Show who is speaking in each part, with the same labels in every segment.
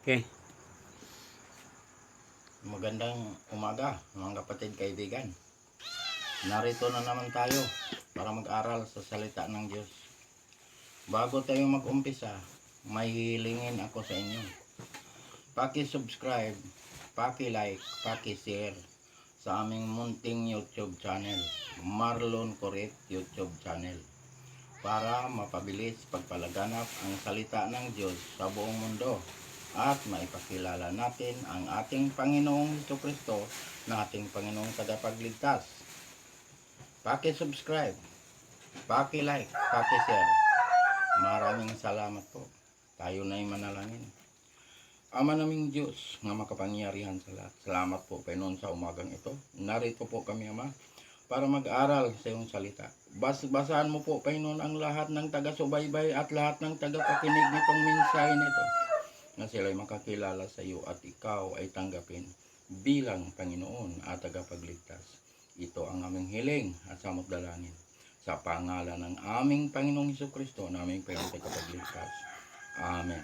Speaker 1: Okay.
Speaker 2: Magandang umaga mga kapatid kaibigan. Narito na naman tayo para mag-aral sa salita ng Diyos. Bago tayo mag-umpisa, may hilingin ako sa inyo. Paki-subscribe, paki-like, paki-share sa aming munting YouTube channel, Marlon Coret YouTube channel, para mapabilis pagpalaganap ang salita ng Diyos sa buong mundo at maipakilala natin ang ating Panginoong Jesucristo na ating Panginoong Tagapagligtas. Paki-subscribe, paki-like, paki-share. Maraming salamat po. Tayo na'y manalangin. Ama naming Diyos na makapangyarihan sa lahat, salamat po Panginoon sa umagang ito. Narito po kami, Ama, para mag-aral sa iyong salita. Basahan mo po Panginoon ang lahat ng taga-subaybay at lahat ng taga-pakinig nitong mensahe nito, na sila'y makakilala sa iyo at ikaw ay tanggapin bilang Panginoon at tagapagligtas. Ito ang aming hiling at samot dalangin sa pangalan ng aming Panginoong Jesucristo, na aming Panginoong tagapagligtas. Amen.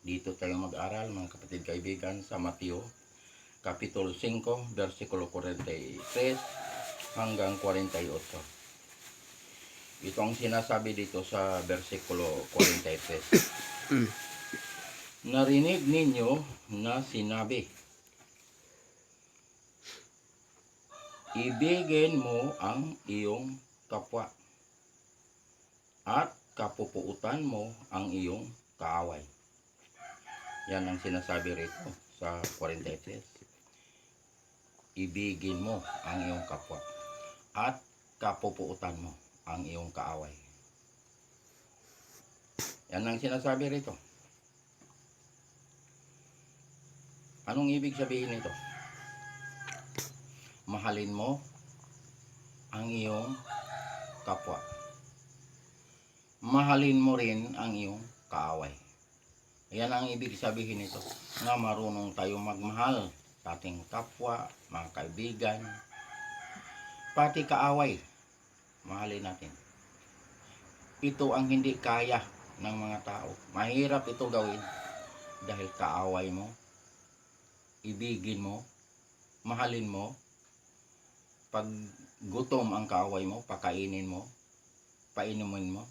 Speaker 2: Dito tayo mag-aral mga kapatid kaibigan sa Mateo Kapitulo 5, versikulo 43 hanggang 48. Ito ang sinasabi dito sa versikulo 43. Narinig ninyo na sinabi, ibigin mo ang iyong kapwa at kapupuutan mo ang iyong kaaway. Yan ang sinasabi rito sa 43. Ibigin mo ang iyong kapwa at kapupuutan mo ang iyong kaaway. Yan ang sinasabi rito. Anong ibig sabihin nito? Mahalin mo ang iyong kapwa. Mahalin mo rin ang iyong kaaway. Yan ang ibig sabihin nito, na marunong tayo magmahal sa ating kapwa, mga kaibigan, pati kaaway. Mahalin natin. Ito ang hindi kaya ng mga tao. Mahirap ito gawin dahil kaaway mo, ibigin mo, mahalin mo. Pag gutom ang kaaway mo, pakainin mo, painumin mo.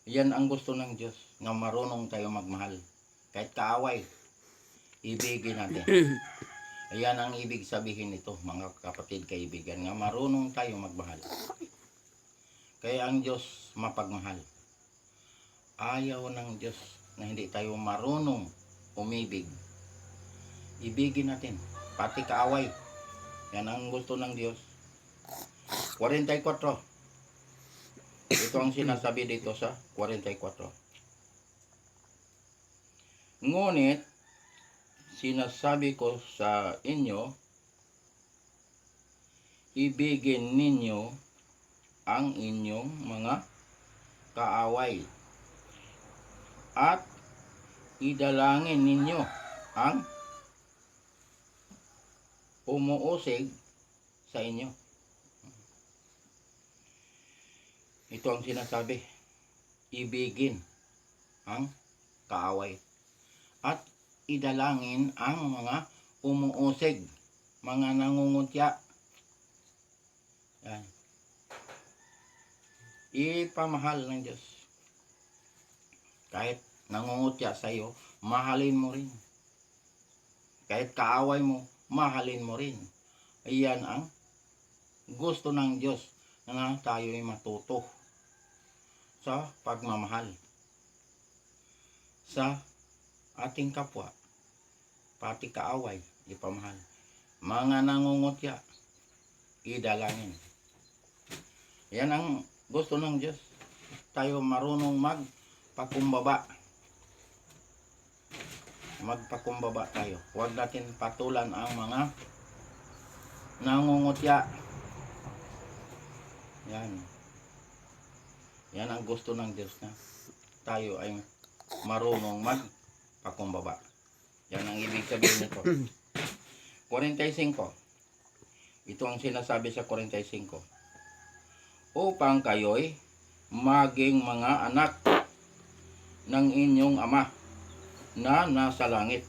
Speaker 2: Yan ang gusto ng Diyos, na marunong tayo magmahal. Kahit kaaway, ibigin natin. Yan ang ibig sabihin nito mga kapatid kaibigan, na marunong tayo magmahal. Kaya ang Diyos mapagmahal. Ayaw ng Diyos na hindi tayo marunong umibig. Ibigin natin, pati kaaway. Yan ang gusto ng Diyos. 44. Ito ang sinasabi dito sa 44. Ngunit, sinasabi ko sa inyo, ibigin ninyo ang inyong mga kaaway at idalangin ninyo ang umuusig sa inyo. Ito ang sinasabi, ibigin ang kaaway at idalangin ang mga umuusig, mga nangungutya. Yan. Ipamahal ng Diyos. Kahit nangungutya sa iyo, mahalin mo rin. Kahit kaaway mo, mahalin mo rin. Iyan ang gusto ng Diyos, na tayo ay matuto sa pagmamahal sa ating kapwa, pati kaaway, ipamahal. Mga nangungutya, idalangin. Yan ang gusto ng Diyos. Tayo marunong magpakumbaba. Magpakumbaba tayo. Huwag natin patulan ang mga nangungutya. Yan ang gusto ng Diyos, na tayo ay marunong magpakumbaba. Yan ang ibig sabihin nito. 45. Ito ang sinasabi sa 45. Upang kayo'y maging mga anak ng inyong ama na nasa langit,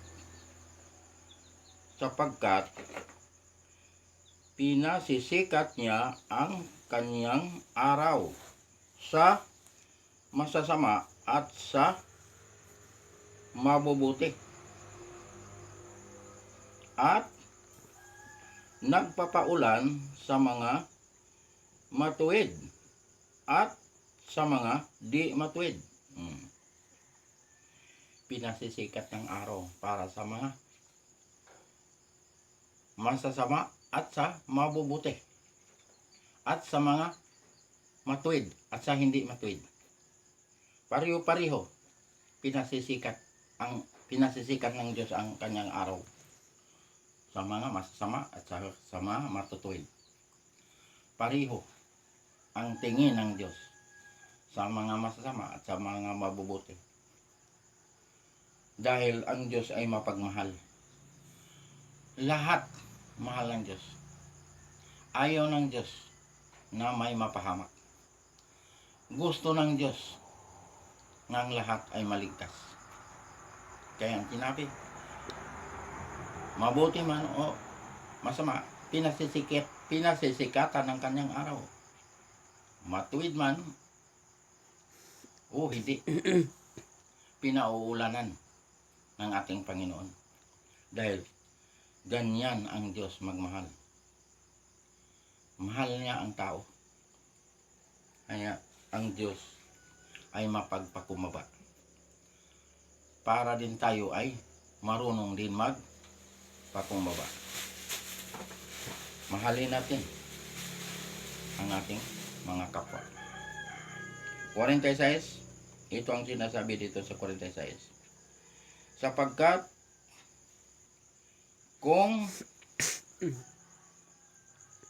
Speaker 2: sapagkat pinasisikat niya ang kanyang araw sa masasama at sa mabubuti, at nagpapaulan sa mga matuwid at sa mga di matuwid. Pinasisikat ng araw para sa mga masasama at sa mabubuti, at sa mga matuwid at sa hindi matuwid. Pareho-pareho pinasisikat ng Diyos ang kanyang araw sa mga masasama at sa mga matutuwid. Pareho ang tingin ng Diyos sa mga masasama at sa mga mabubuti. Dahil ang Diyos ay mapagmahal. Lahat mahal ng Diyos. Ayaw ng Diyos na may mapahamak. Gusto ng Diyos na ang lahat ay maligtas. Kaya ang sinabi, mabuti man o masama, pinasisikatan ng kanyang araw. Matuwid man o hindi, pinauulanan ng ating Panginoon. Dahil ganyan ang Diyos magmahal. Mahal niya ang tao. Kaya ang Diyos ay mapagpakumbaba. Para din tayo ay marunong din magpakumbaba. Mahalin natin ang ating mga kapwa. 46, ito ang sinasabi dito sa 46. Sapagkat kung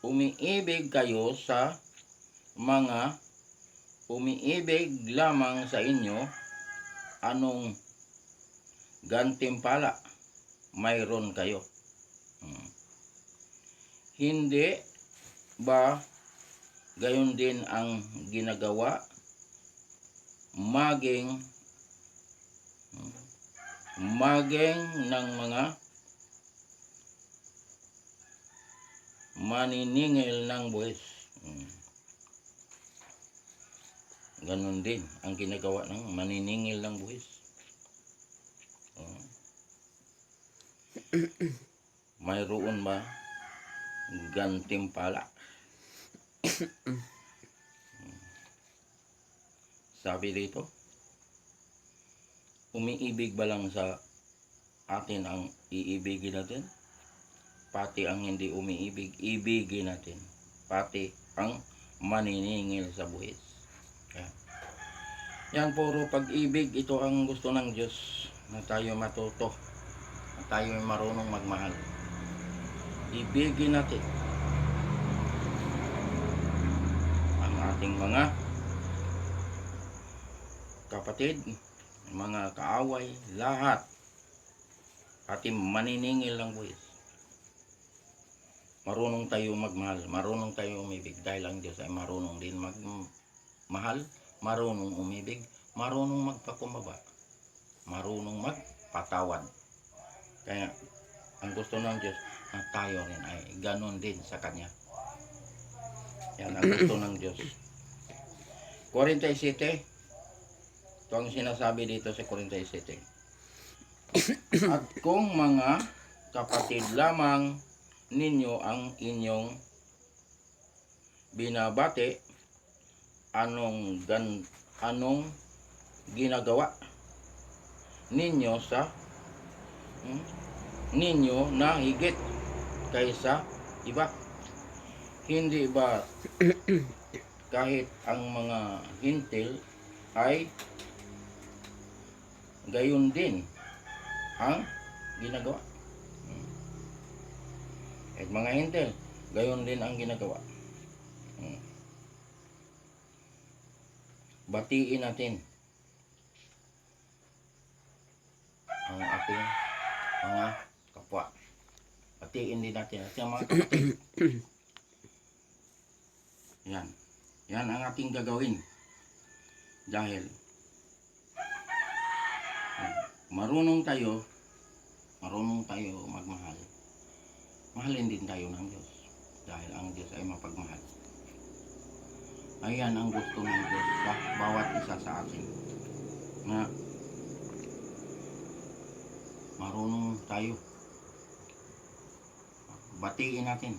Speaker 2: umiibig kayo sa mga umiibig lamang sa inyo, anong gantimpala mayroon kayo? Hindi ba gayon din ang ginagawa maging ng mga maniningil ng buwis? Ganon din ang ginagawa ng maniningil ng buwis. Mayroon ba gantimpala? Sabi dito, umiibig ba lang sa atin ang iibigin natin? Pati ang hindi umiibig, ibigin natin. Pati ang maniningil sa buhis. Yan, puro pag-ibig. Ito ang gusto ng Diyos, na tayo matuto, na tayo marunong magmahal. Ibigin natin ang ating mga kapatid, mga kaaway, lahat, pati maniningil ng buwis. Marunong tayo magmahal, marunong tayo umibig, dahil ang Diyos ay marunong din magmahal, marunong umibig, marunong magpakumbaba, marunong magpatawad. Kaya ang gusto ng Diyos na tayo rin ay ganon din sa Kanya. Yan ang gusto ng Diyos. 47, ito ang sinasabi dito sa 47. At kung mga kapatid lamang ninyo ang inyong binabati, anong ginagawa ninyo sa ninyo na higit kaysa iba? Hindi ba kahit ang mga hintil ay gayon din ang ginagawa? At mga hintil, gayon din ang ginagawa. Batiin natin ang ating mga kapwa. Batiin din natin ang mga kapatid. Yan. Yan ang ating gagawin. Dahil marunong tayo magmahal, mahalin din tayo ng Diyos. Dahil ang Diyos ay mapagmahal. Ayan ang gusto ng Diyos sa bawat isa sa atin. Na marunong tayo. Batiin natin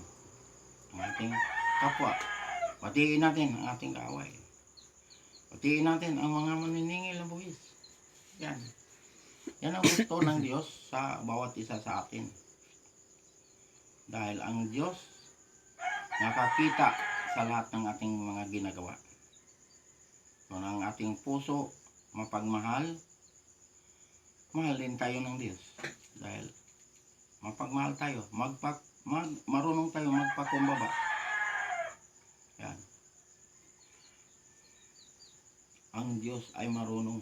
Speaker 2: ang ating kapwa. Batiin natin ang ating kaaway. Batiin natin ang mga maniningil ng buwis. Yan. Yan ang gusto ng Diyos sa bawat isa sa atin. Dahil ang Diyos nakakita sa lahat ng ating mga ginagawa. Kung ang ating puso mapagmahal, mahal din tayo ng Diyos. Dahil mapagmahal tayo, marunong tayo magpakumbaba. Yan. Ang Diyos ay marunong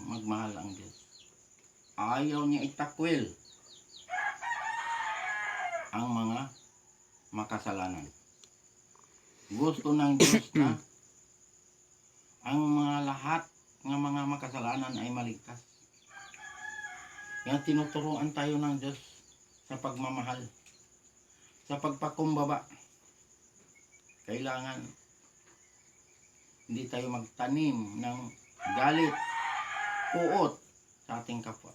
Speaker 2: magmahal ang Diyos. Ayaw niya itakwil ang mga makasalanan. Gusto ng Diyos na ang mga lahat ng mga makasalanan ay maligtas. Yan, tinuturuan tayo ng Diyos sa pagmamahal, sa pagpakumbaba. Kailangan hindi tayo magtanim ng galit, puot sa ating kapwa.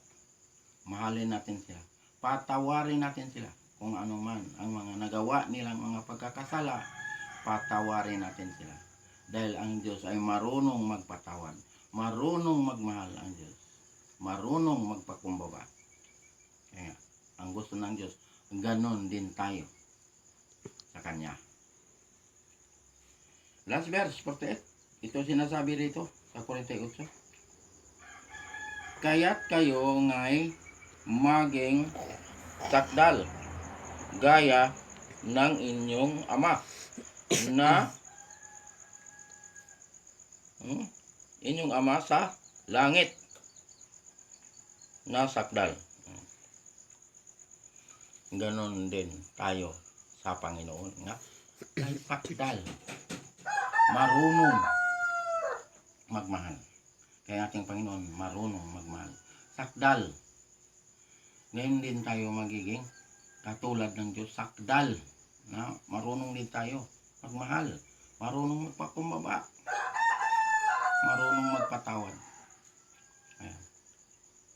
Speaker 2: Mahalin natin sila. Patawarin natin sila. Kung ano man ang mga nagawa nilang mga pagkakasala, patawarin natin sila. Dahil ang Diyos ay marunong magpatawad. Marunong magmahal ang Diyos. Marunong magpakumbaba. Kaya ang gusto ng Diyos, ganon din tayo sa Kanya. Last verse, 48. Ito sinasabi rito sa 48. Kaya't kayo nga'y maging sakdal, gaya ng inyong ama na inyong ama sa langit na sakdal. Ganon din tayo sa Panginoon nga ay sakdal, marunong magmahal. Kaya ating Panginoon marunong magmahal. Sakdal. Ngayon din tayo magiging katulad ng Diyos. Sakdal. Na marunong din tayo magmahal. Marunong magpakumbaba. Marunong magpatawad. Ayan.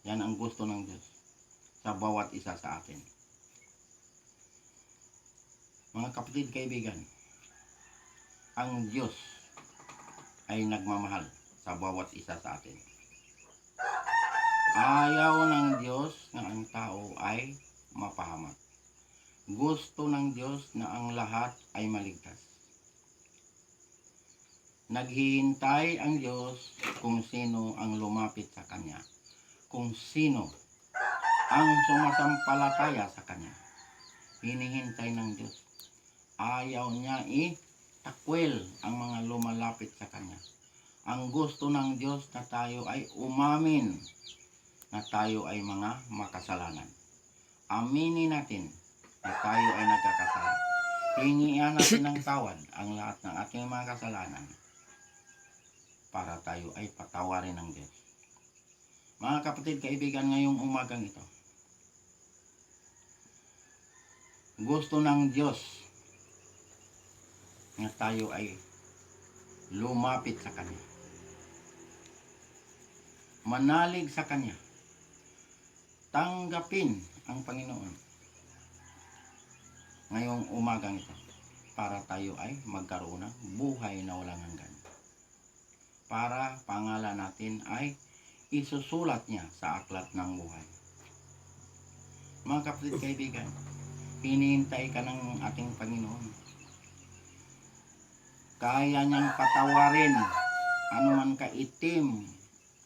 Speaker 2: Yan ang gusto ng Diyos sa bawat isa sa atin. Mga kapatid, kaibigan, ang Diyos ay nagmamahal sa bawat isa sa atin. Ayaw ng Diyos na ang tao ay mapahamak. Gusto ng Diyos na ang lahat ay maligtas. Naghihintay ang Diyos kung sino ang lumapit sa Kanya. Kung sino ang sumasampalataya sa Kanya. Hinihintay ng Diyos. Ayaw niya itakwil ang mga lumalapit sa Kanya. Ang gusto ng Diyos na tayo ay umamin na tayo ay mga makasalanan. Aminin natin na tayo ay nagkakasala. Hingian natin ng tawad ang lahat ng ating mga kasalanan para tayo ay patawarin ng Diyos. Mga kapatid, kaibigan, ngayong umagang ito, gusto ng Diyos na tayo ay lumapit sa Kanya. Manalig sa Kanya. Tanggapin ang Panginoon ngayong umagang ito para tayo ay magkaroon ng buhay na walang hanggan. Para pangalan natin ay isusulat niya sa aklat ng buhay. Mga kapatid, kaibigan, hinihintay ka ng ating Panginoon. Kaya niyang patawarin anuman kaitim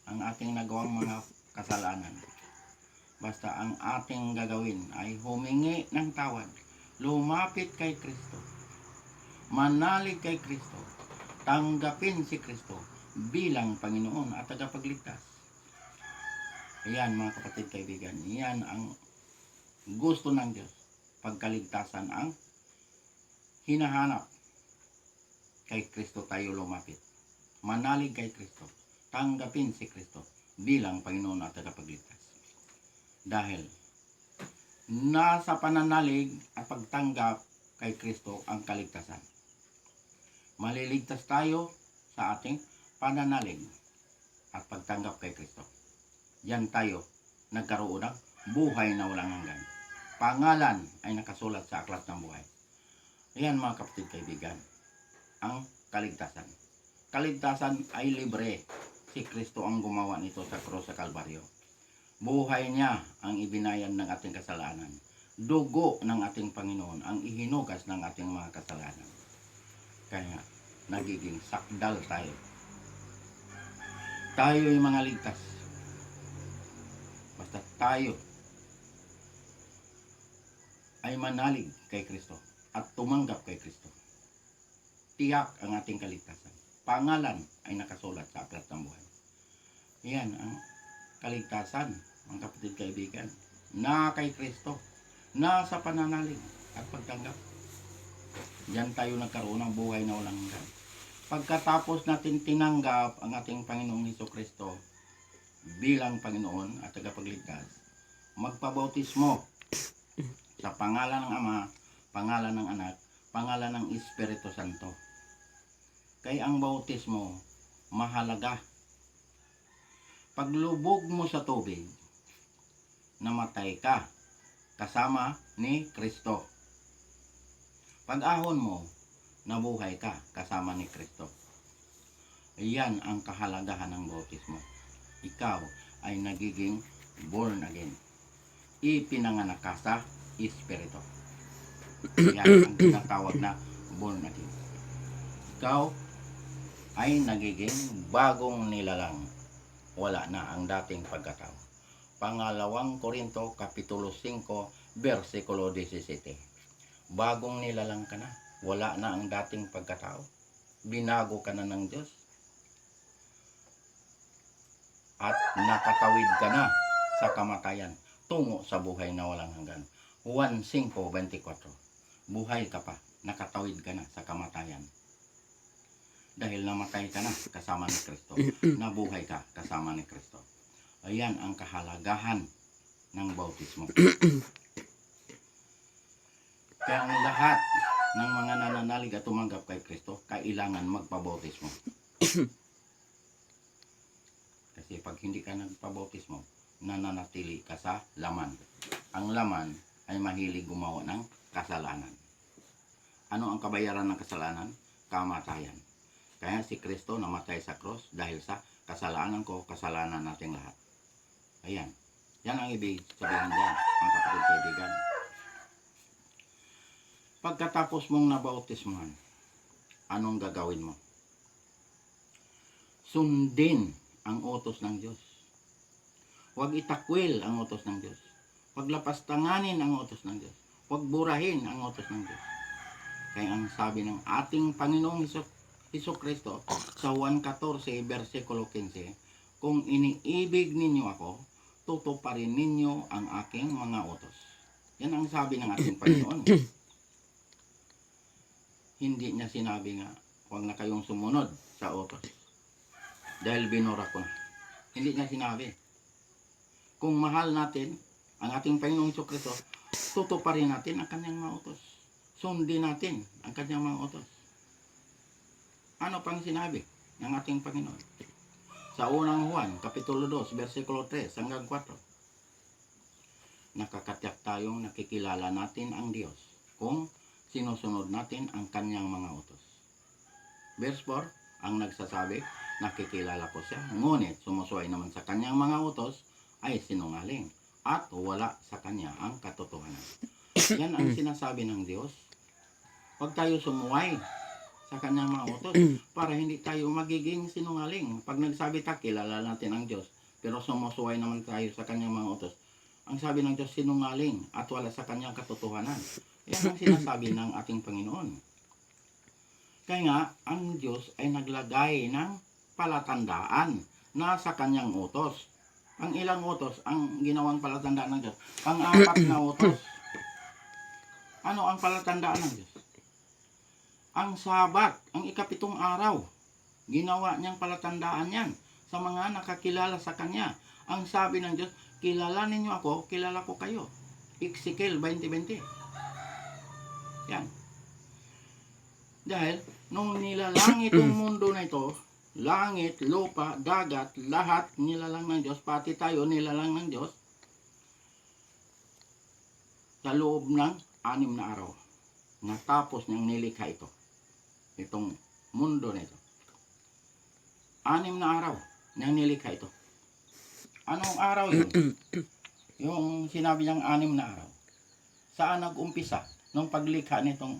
Speaker 2: ang ating nagawang mga kasalanan. Basta ang ating gagawin ay humingi ng tawad. Lumapit kay Kristo. Manalig kay Kristo. Tanggapin si Kristo bilang Panginoon at tagapagligtas. Ayan, mga kapatid, kaibigan. Yan ang gusto ng Diyos. Pagkaligtasan ang hinahanap. Kay Kristo tayo lumapit. Manalig kay Kristo. Tanggapin si Kristo bilang Panginoon at tagapagligtas. Dahil nasa pananalig at pagtanggap kay Kristo ang kaligtasan. Maliligtas tayo sa ating pananalig at pagtanggap kay Kristo. Yan tayo nagkaroon ng buhay na walang hanggan. Pangalan ay nakasulat sa aklat ng buhay. Yan mga kapatid kaibigan, ang kaligtasan. Kaligtasan ay libre. Si Kristo ang gumawa nito sa krus sa Kalbaryo. Buhay niya ang ibinayan ng ating kasalanan. Dugo ng ating Panginoon ang ihinugas ng ating mga kasalanan. Kaya nagiging sakdal tayo. Tayo ay mga ligtas. Basta tayo ay manalig kay Kristo at tumanggap kay Kristo. Tiyak ang ating kaligtasan. Pangalan ay nakasulat sa aklat ng buhay. Yan ang kaligtasan, mga kapatid kaibigan, na kay Kristo, na sa pananalig at pagtanggap. Yan tayo nagkaroon ng buhay na walang hanggan. Pagkatapos natin tinanggap ang ating Panginoong Hesukristo bilang Panginoon at tagapagligtas, magpabautismo sa pangalan ng Ama, pangalan ng Anak, pangalan ng Espiritu Santo. Kaya ang bautismo mahalaga. Paglubog mo sa tubig, namatay ka kasama ni Kristo. Pag-ahon mo, nabuhay ka kasama ni Kristo. Iyan ang kahalagahan ng bautismo. Ikaw ay nagiging born again. Ipinanganak ka sa Espiritu. Yan ang tinatawag na born again. Ikaw ay nagiging bagong nilalang. Wala na ang dating pagkatao. Pangalawang Korinto, Kapitulo 5, versikulo 17. Bagong nilalang ka na. Wala na ang dating pagkatao. Binago ka na ng Diyos. At nakatawid ka na sa kamatayan tungo sa buhay na walang hanggan. Juan 5:24. Buhay ka pa, nakatawid ka na sa kamatayan. Dahil namatay ka na kasama ni Kristo, nabuhay ka kasama ni Kristo. Ayan ang kahalagahan ng bautismo. Kaya ang lahat ng mga nananalig at tumanggap kay Kristo, kailangan magpabautismo. Kasi pag hindi ka nagpabautismo, nananatili ka sa laman. Ang laman ay mahilig gumawa ng kasalanan. Ano ang kabayaran ng kasalanan? Kamatayan. Kaya si Kristo namatay sa cross dahil sa kasalanan ko, kasalanan nating lahat. Ayan. Yan ang ibig sabihin dyan, ang kapatid kaibigan. Pagkatapos mong nabautismuhan, anong gagawin mo? Sundin ang utos ng Diyos. Huwag itakwil ang utos ng Diyos. Huwag lapastanganin ang utos ng Diyos. Huwag burahin ang utos ng Diyos. Kaya ang sabi ng ating Panginoong Hesukristo sa Juan 14, versikulo 15, kung iniibig ninyo ako, tutuparin ninyo ang aking mga utos. Yan ang sabi ng ating Panginoon. Hindi niya sinabi nga, huwag na kayong sumunod sa utos. Dahil binura ko na. Hindi niya sinabi. Kung mahal natin ang ating Panginoong Hesukristo, tutuparin natin ang kanyang mga utos. Sundin natin ang kanyang mga utos. Ano pang sinabi ng ating Panginoon? Sa unang Juan, Kapitulo 2, versikulo 3 hanggang 4. Nakakatiyak tayong nakikilala natin ang Diyos kung sinusunod natin ang kanyang mga utos. Verse 4, ang nagsasabi, nakikilala ko siya, ngunit sumusuway naman sa kanyang mga utos ay sinungaling at wala sa kanya ang katotohanan. Yan ang sinasabi ng Diyos. Huwag tayo sumuway sa kanyang mga utos para hindi tayo magiging sinungaling. Pag nagsabi tayo, kilala natin ang Diyos, pero sumusuway naman tayo sa kanyang mga utos. Ang sabi ng Diyos, sinungaling at wala sa kanyang katotohanan. Yan ang sinasabi ng ating Panginoon. Kaya nga, ang Diyos ay naglagay ng palatandaan na sa kanyang utos. Ang ilang utos ang ginawang palatandaan ng Diyos? Pang-apat na utos. Ano ang palatandaan ng Diyos? Ang Sabat, ang ikapitong araw. Ginawa niyang palatandaan yan sa mga nakakilala sa Kanya. Ang sabi ng Diyos, kilalanin niyo ako, kilala ko kayo. Ezekiel 20:20. Yan. Dahil, nung nilalang itong mundo na ito, langit, lupa, dagat, lahat nilalang ng Diyos, pati tayo nilalang ng Diyos, sa loob ng 6 na araw, natapos niyang nilikha ito. Itong mundo na ito. 6 na araw niyang nilikha ito. Anong araw yun? Yung sinabi niyang 6 na araw. Saan nag-umpisa nung paglikha nitong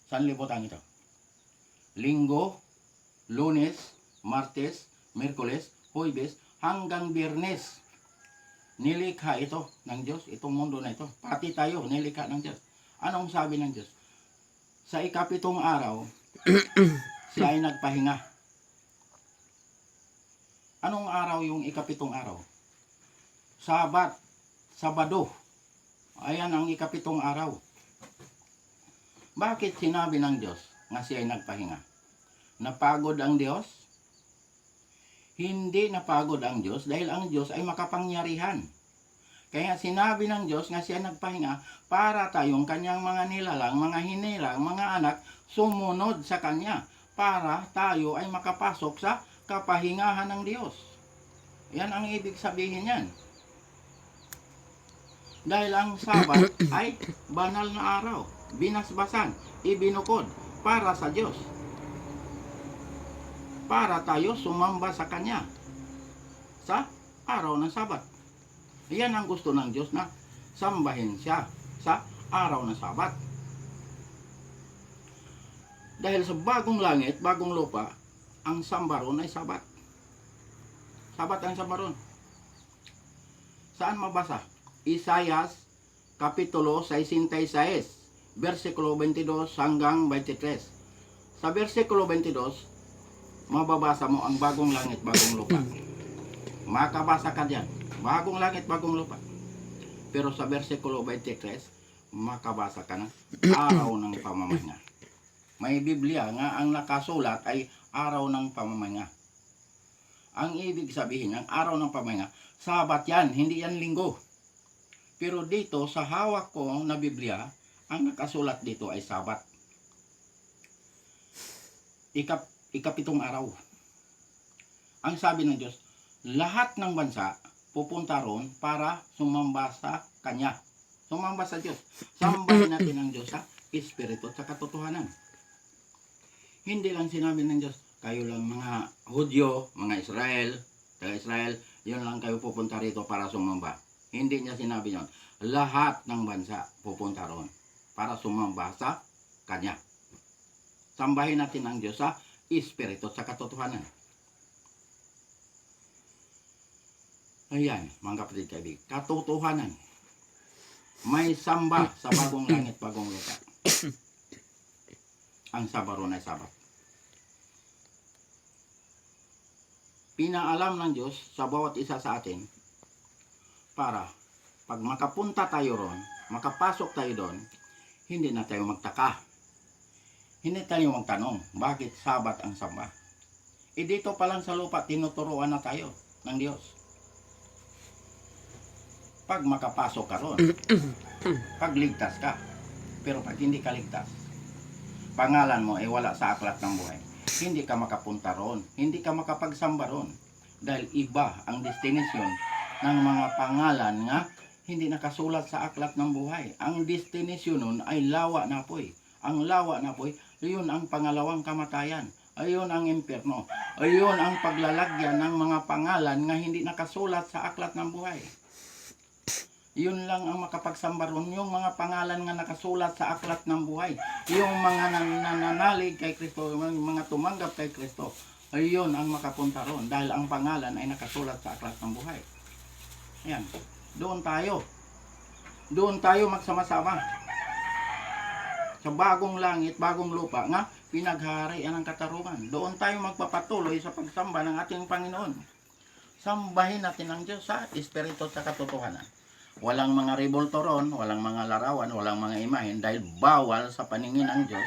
Speaker 2: sanlibutan ito? Linggo, Lunes, Martes, Miyerkules, Huwebes, hanggang Biyernes. Nilikha ito ng Diyos, itong mundo na ito. Pati tayo, nilikha ng Diyos. Anong sabi ng Diyos? Sa ikapitong araw, siya ay nagpahinga. Anong araw yung ikapitong araw? Sabat, Sabado. Ayan ang ikapitong araw. Bakit sinabi ng Diyos nga siya ay nagpahinga? Napagod ang Diyos? Hindi napagod ang Diyos dahil ang Diyos ay makapangyarihan. Kaya sinabi ng Diyos nga siya nagpahinga para tayong kanyang mga nilalang, mga hinirang, mga anak sumunod sa kanya para tayo ay makapasok sa kapahingahan ng Diyos. Yan ang ibig sabihin yan. Dahil ang Sabat ay banal na araw, binasbasan, ibinukod para sa Diyos. Para tayo sumamba sa Kanya sa araw ng Sabat. Yan ang gusto ng Diyos na sambahin siya sa araw ng Sabat. Dahil sa bagong langit, bagong lupa, ang sambaron ay Sabat. Sabat ang sambaron. Saan mabasa? Isayas, Kapitulo 66, versikulo 22 hanggang 23. Sa versikulo 22, mababasa mo ang bagong langit, bagong lupa. Makabasa ka diyan. Bagong langit, bagong lupa. Pero sa versikulo 23, makabasa ka ng araw ng pamamahinga. May Biblia nga ang nakasulat ay araw ng pamamahinga. Ang ibig sabihin ng araw ng pamamahinga, Sabat yan, hindi yan linggo. Pero dito sa hawak ko na Biblia, ang nakasulat dito ay Sabat. Ikapitong araw. Ang sabi ng Diyos, lahat ng bansa pupunta ron para sumamba sa Kanya. Sumamba sa Diyos. Sambahin natin ang Diyos sa Espiritu at sa katotohanan. Hindi lang sinabi ng Diyos, kayo lang mga Hudyo, mga Israel, taga-Israel, yun lang kayo pupunta rito para sumamba. Hindi niya sinabi yun. Lahat ng bansa pupunta ron para sumamba sa Kanya. Sambahin natin ang Diyos sa Espiritu sa katotohanan. Ayan, mga kapatid kaibig, katotohanan. May samba sa bagong langit, bagong lupa. Ang sabaron ay Sabat. Pinaalam ng Diyos sa bawat isa sa atin para pag makapunta tayo ron, makapasok tayo doon, hindi na tayo magtaka. Hindi tayo magtanong, bakit Sabat ang samba? Dito pa lang sa lupa, tinuturuan na tayo ng Diyos. Pag makapasok ka ron, pag ligtas ka, pero pag hindi ka ligtas, pangalan mo ay wala sa aklat ng buhay. Hindi ka makapunta ron, hindi ka makapagsamba ron. Dahil iba ang destinasyon ng mga pangalan nga hindi nakasulat sa aklat ng buhay. Ang destinasyon nun ay lawa na poy. Ang lawa na poy, yun ang pangalawang kamatayan. Ayun ang impyerno. Ayun ang paglalagyan ng mga pangalan nga hindi nakasulat sa aklat ng buhay. Yun lang ang makapagsamba ron, yung mga pangalan nga nakasulat sa aklat ng buhay. Yung mga nananalig kay Kristo, yung mga tumanggap kay Kristo, ayun ang makapunta ron dahil ang pangalan ay nakasulat sa aklat ng buhay. Ayan, doon tayo. Doon tayo magsama-sama. Sa bagong langit, bagong lupa nga, pinagharian ng katarungan. Doon tayo magpapatuloy sa pagsamba ng ating Panginoon. Sambahin natin ang Diyos sa Espiritu sa katotohanan. Walang mga rebulto ron, walang mga larawan, walang mga imahen dahil bawal sa paningin ng Diyos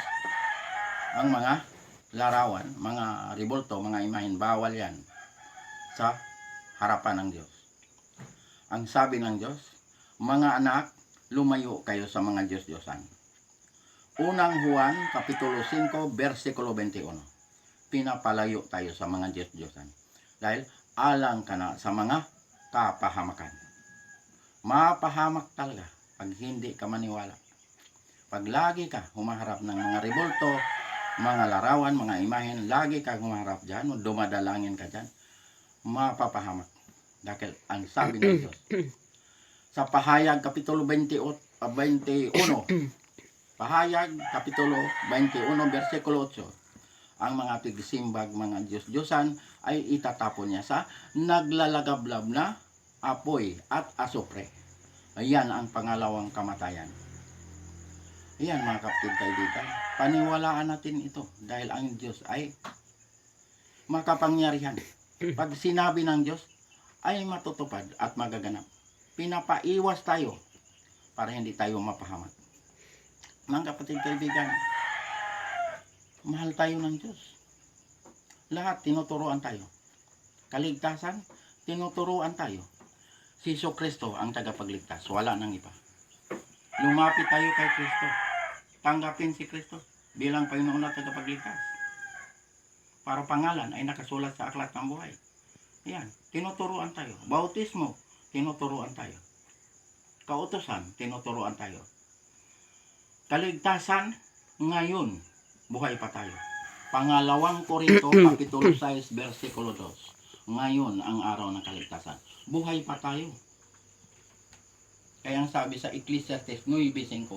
Speaker 2: ang mga larawan, mga rebulto, mga imahen, bawal yan. sa harapan ng Diyos. Ang sabi ng Diyos, mga anak, lumayo kayo sa mga Diyos-Diyosan. Unang Juan, Kapitulo 5, versikulo 21. Pinapalayo tayo sa mga Diyos-Diyosan. Dahil alang ka na sa mga kapahamakan. Mapahamak talaga pag hindi ka maniwala. Pag lagi ka humaharap ng mga rebulto, mga larawan, mga imahen, lagi ka humaharap dyan, o dumadalangin ka dyan, mapapahamak. Dahil ang sabi ng Diyos, sa Pahayag, Kapitulo 21, Pahayag, Kapitulo 21, versikulo 8, ang mga tigsimbag, mga Diyos-Diyosan, ay itatapon niya sa naglalagablab na apoy at asupre. Ayan ang pangalawang kamatayan. Ayan mga kapatid kaibigan, paniwalaan natin ito dahil ang Diyos ay makapangyarihan. Pag sinabi ng Diyos, ay matutupad at magaganap. Pinapaiwas tayo para hindi tayo mapahamak. Mga kapatid kaibigan, mahal tayo ng Diyos. Lahat tinuturuan tayo. Kaligtasan, tinuturuan tayo. Si Jesucristo ang tagapagligtas, wala nang iba. Lumapit tayo kay Kristo. Tanggapin si Kristo bilang Panginoon at tagapagligtas. Para pangalan ay nakasulat sa aklat ng buhay. Yan, tinuturuan tayo. Bautismo, tinuturuan tayo. Kautusan, tinuturuan tayo. Kaligtasan, ngayon, buhay pa tayo. Pangalawang Korinto, Kapitulo 6, versikulo 2. Ngayon ang araw ng kaligtasan. Buhay pa tayo. Kaya ang sabi sa Ecclesiastes 9:5,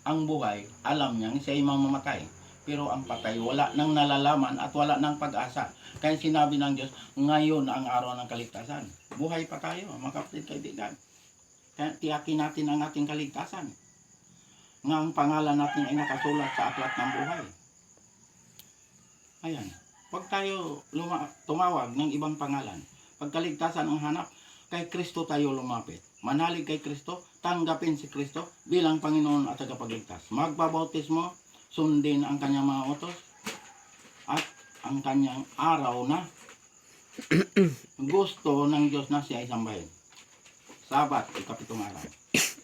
Speaker 2: ang buhay, alam niyang siya ay mamamatay. Pero ang patay, wala nang nalalaman at wala nang pag-asa. Kaya sinabi ng Diyos, ngayon ang araw ng kaligtasan. Buhay pa tayo, mga kapatid kaibigan. Kaya tiyakin natin ang ating kaligtasan. Nga ang pangalan natin ay nakasulat sa aklat ng buhay. Ayan. Huwag tayo tumawag ng ibang pangalan. Pag kaligtasan ang hanap, kay Kristo tayo lumapit. Manalig kay Kristo, tanggapin si Kristo bilang Panginoon at tagapagligtas. Magbabautismo, sundin ang kanyang mga utos at ang kanyang araw na gusto ng Diyos na siya ay sambahin. Sabat, ikapitong araw.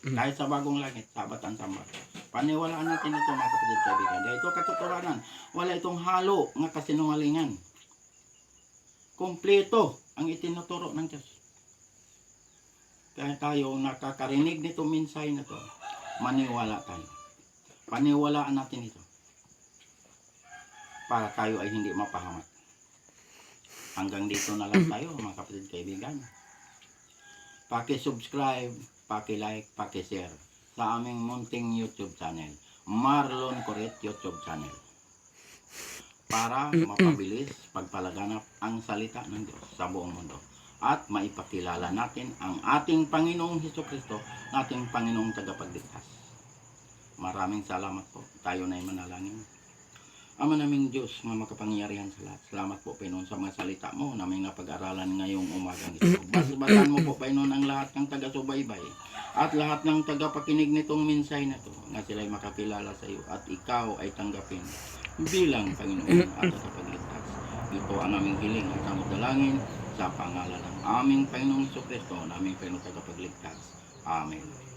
Speaker 2: Kahit sa bagong langit, Sabat ang samba. Paniwalaan natin ito mga kapatid kaibigan. Dahil ito katotohanan, wala itong halo ng kasinungalingan. Kompleto ang itinuturo ng Diyos. Kaya tayo nakakarinig nito minsay na to, maniwala tayo. Paniwalaan natin ito para tayo ay hindi mapahamak. Hanggang dito na lang tayo mga kapatid kaibigan. Paki-subscribe, paki-like, paki-share sa aming munting YouTube channel, Marlon Coret YouTube channel, para mapabilis pagpalaganap ang salita ng Diyos sa buong mundo at maipakilala natin ang ating Panginoong Jesucristo, ating Panginoong tagapagligtas. Maraming salamat po. Tayo na ay manalangin. Ama naming Diyos, na makapangyarihan sa lahat. Salamat po, Panginoon, sa mga salita mo na may napag-aralan ngayong umagang ito. Basabasan mo po, Panginoon, ang lahat ng taga-subaybay at lahat ng tagapakinig nitong minsay na ito, na sila'y makakilala sa iyo at ikaw ay tanggapin bilang Panginoon at tagapagligtas. Ito ang aming hiling at aming dalangin sa pangalan ng aming Panginoong Jesucristo, na aming Panginoong tagapagligtas. Amen.